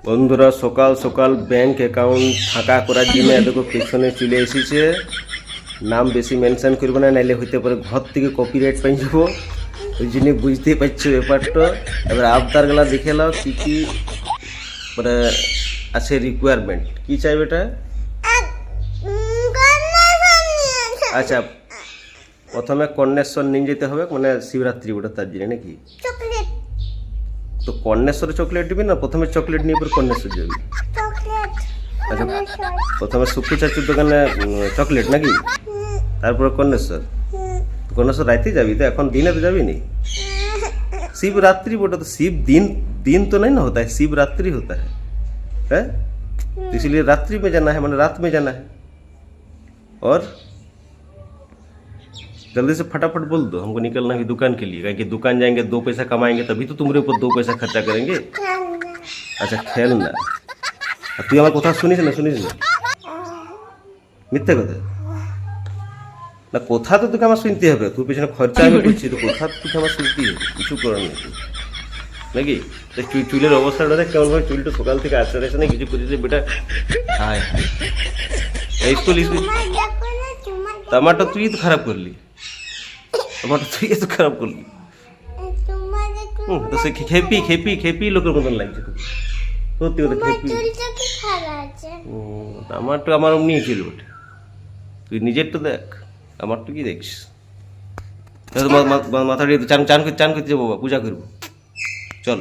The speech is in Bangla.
বন্ধুরা সকাল সকাল ব্যাংক অ্যাকাউন্ট ফাঁকা করার জন্য এদেরকে পেছনে চলে এসেছে। নাম বেশি মেনশন করবো না, নাইলে হইতে পারে ঘর থেকে কপিরাইট পাই যাব। ওই জন্য বুঝতেই পারছো ব্যাপারটা। এবার আবদারগুলা দেখে নাও কী কী মানে আছে রিকোয়ারমেন্ট। কী চাইবে এটা? আচ্ছা, প্রথমে কর্ণেশ্বর নিয়ে যেতে হবে, মানে শিবরাত্রি ওটা তার জন্য নাকি? তো কর্ণেশ্বরে চকলেট দিবি না প্রথমে চকলেট নিয়ে পর কর্ণেশ্বর যাবি? আচ্ছা, প্রথমে সুক্কু চাচুর দোকানে চকলেট নাকি, তারপরে কর্ণেশ্বর। কর্ণেশ্বর রাইতে যাবি তো, এখন দিনে তো যাবি নি। शिवरात्रि बोटा तो शिव दिन दिन तो नहीं ना होता है, शिवरात्रि होता है? तो इसलिए रात्रि में जाना है, मतलब रात में जाना है। और जल्दी से फटाफट बोल दो, हमको निकलना है दुकान के लिए, क्योंकि दुकान जाएंगे 2 पैसा कमाएंगे तभी तो तुम्हारे ऊपर 2 पैसा खर्चा करेंगे। अच्छा खेलना, তুই আমার কথা শুনিস না মিথ্যে কথা না, কথা তো তোকে আমার শুনতে হবে। তুই পেছনে খরচা আমি করছি, তো কথা তোকে আমার শুনতেই হবে, কিছু করার নেই নাকি। চুলের অবস্থাটা দেখ কেমন ভাবে, চুলটা সকাল থেকে আসতে আসে না কিছু করছিস বেটা। হায় স্কুল টমাটো তুই তো খারাপ করলি, টমাটো তুই তো খারাপ করলি। তো সে খেপি লোকের মতন লাগছে তোকে, সত্যি কথা খেপি। টমাটো আমার অমনি ছিল ওটা, তুই নিজেরটা দেখ, আমার তো কি দেখিস। মাথা চান করতে যাবো, বাবা পূজা করবো, চল।